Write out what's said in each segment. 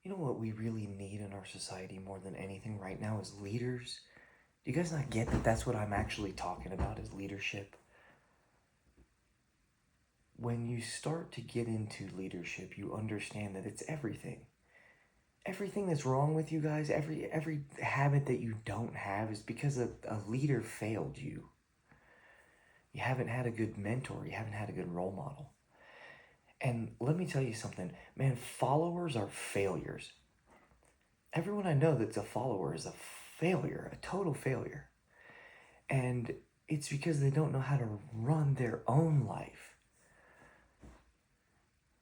You know what we really need in our society more than anything right now is leaders. Do you guys not get that that's what I'm actually talking about is leadership? When you start to get into leadership, you understand that it's everything. Everything that's wrong with you guys, every habit that you don't have is because a leader failed you. You haven't had a good mentor, you haven't had a good role model. And let me tell you something, man, followers are failures. Everyone I know that's a follower is a failure, a total failure. And it's because they don't know how to run their own life.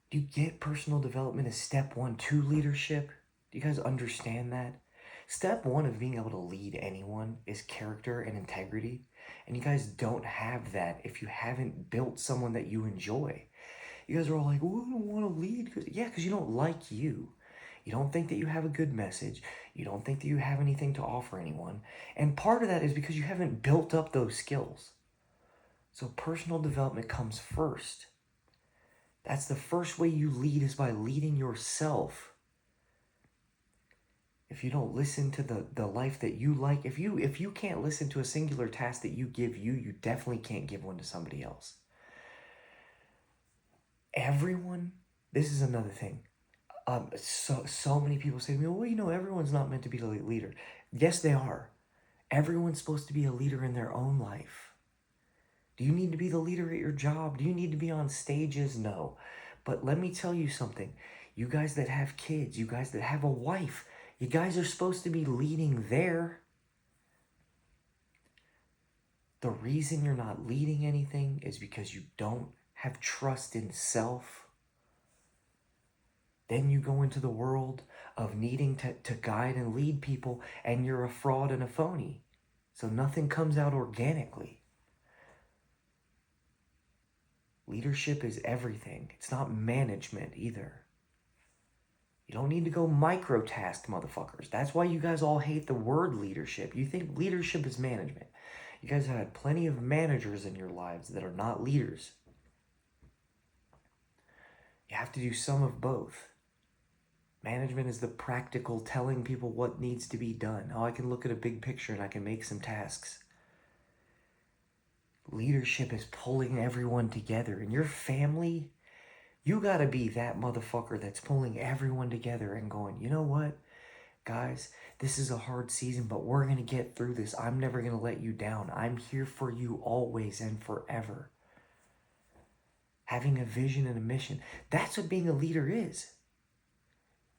Do you get personal development as step one to leadership? Do you guys understand that? Step one of being able to lead anyone is character and integrity. And you guys don't have that if you haven't built someone that you enjoy. You guys are all like, well, I don't want to lead. Yeah, because you don't like you. You don't think that you have a good message. You don't think that you have anything to offer anyone. And part of that is because you haven't built up those skills. So personal development comes first. That's the first way you lead is by leading yourself. If you don't listen to the life that you like, if you can't listen to a singular task that you give you definitely can't give one to somebody else. Everyone, this is another thing. So many people say to me, well, everyone's not meant to be a leader. Yes, they are. Everyone's supposed to be a leader in their own life. Do you need to be the leader at your job? Do you need to be on stages? No. But let me tell you something. You guys that have kids, you guys that have a wife, you guys are supposed to be leading there. The reason you're not leading anything is because you don't have trust in self. Then you go into the world of needing to guide and lead people, and you're a fraud and a phony. So nothing comes out organically. Leadership is everything. It's not management either. You don't need to go microtask motherfuckers. That's why you guys all hate the word leadership. You think leadership is management. You guys have had plenty of managers in your lives that are not leaders. You have to do some of both. Management is the practical telling people what needs to be done. Oh, I can look at a big picture and I can make some tasks. Leadership is pulling everyone together. In your family, you gotta be that motherfucker that's pulling everyone together and going, you know what, guys, this is a hard season, but we're gonna get through this. I'm never gonna let you down. I'm here for you always and forever. Having a vision and a mission. That's what being a leader is.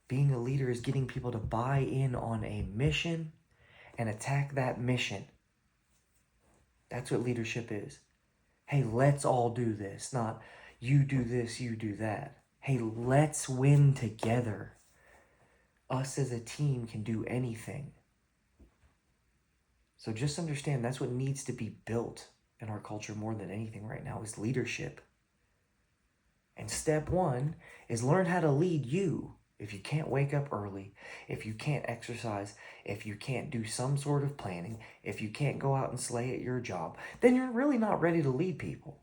Being a leader is getting people to buy in on a mission and attack that mission. That's what leadership is. Hey, let's all do this, not you do this, you do that. Hey, let's win together. Us as a team can do anything. So just understand that's what needs to be built in our culture more than anything right now is leadership. And step one is learn how to lead you. If you can't wake up early, if you can't exercise, if you can't do some sort of planning, if you can't go out and slay at your job, then you're really not ready to lead people.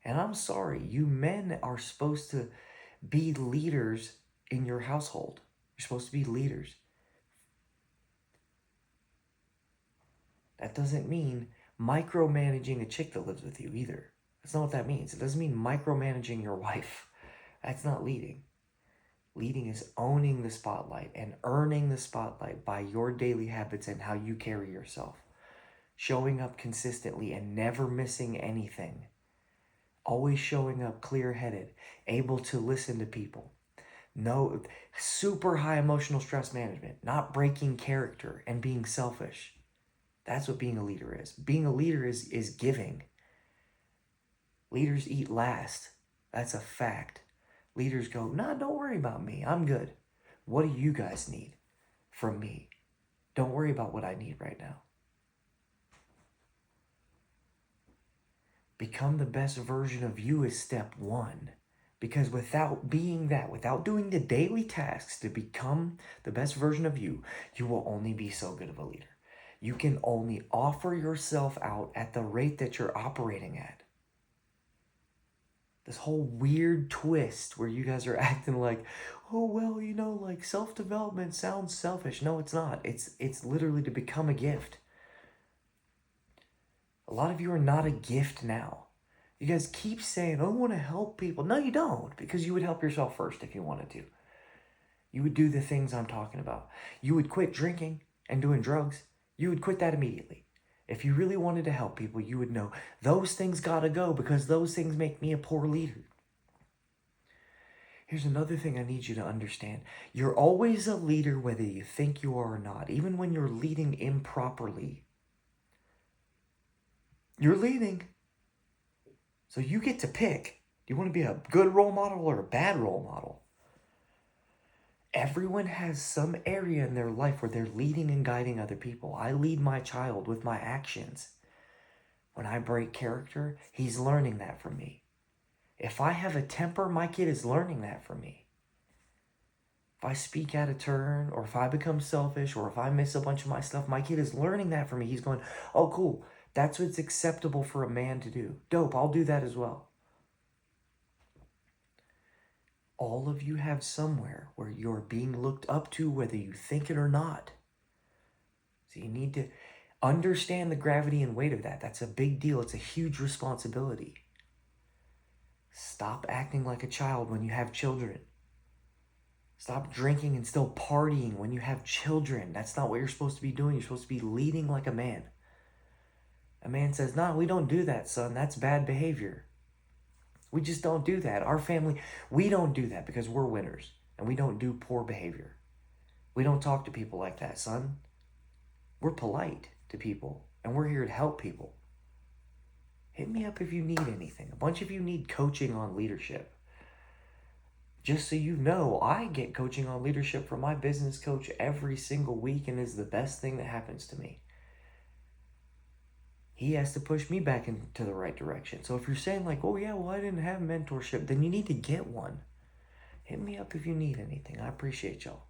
And I'm sorry, you men are supposed to be leaders in your household. You're supposed to be leaders. That doesn't mean micromanaging a chick that lives with you either. That's not what that means. It doesn't mean micromanaging your wife. That's not leading. Leading is owning the spotlight and earning the spotlight by your daily habits and how you carry yourself. Showing up consistently and never missing anything. Always showing up clear-headed, able to listen to people. No, super high emotional stress management, not breaking character and being selfish. That's what being a leader is. Being a leader is giving. Leaders eat last. That's a fact. Leaders go, nah, don't worry about me. I'm good. What do you guys need from me? Don't worry about what I need right now. Become the best version of you is step one. Because without being that, without doing the daily tasks to become the best version of you, you will only be so good of a leader. You can only offer yourself out at the rate that you're operating at. This whole weird twist where you guys are acting like, oh, well, you know, like self-development sounds selfish. No, it's not. It's literally to become a gift. A lot of you are not a gift now. You guys keep saying, oh, I want to help people. No, you don't, because you would help yourself first if you wanted to. You would do the things I'm talking about. You would quit drinking and doing drugs. You would quit that immediately. If you really wanted to help people, you would know those things gotta go because those things make me a poor leader. Here's another thing I need you to understand. You're always a leader whether you think you are or not. Even when you're leading improperly, you're leading. So you get to pick. Do you want to be a good role model or a bad role model? Everyone has some area in their life where they're leading and guiding other people. I lead my child with my actions. When I break character, he's learning that from me. If I have a temper, my kid is learning that from me. If I speak out of turn, or if I become selfish, or if I miss a bunch of my stuff, my kid is learning that from me. He's going, oh, cool. That's what's acceptable for a man to do. Dope, I'll do that as well. All of you have somewhere where you're being looked up to, whether you think it or not. So you need to understand the gravity and weight of that. That's a big deal. It's a huge responsibility. Stop acting like a child when you have children. Stop drinking and still partying when you have children. That's not what you're supposed to be doing. You're supposed to be leading like a man. A man says, no, we don't do that, son. That's bad behavior. We just don't do that. Our family, we don't do that because we're winners. And we don't do poor behavior. We don't talk to people like that, son. We're polite to people. And we're here to help people. Hit me up if you need anything. A bunch of you need coaching on leadership. Just so you know, I get coaching on leadership from my business coach every single week, and it's the best thing that happens to me. He has to push me back into the right direction. So if you're saying like, oh yeah, well I didn't have mentorship, then you need to get one. Hit me up if you need anything. I appreciate y'all.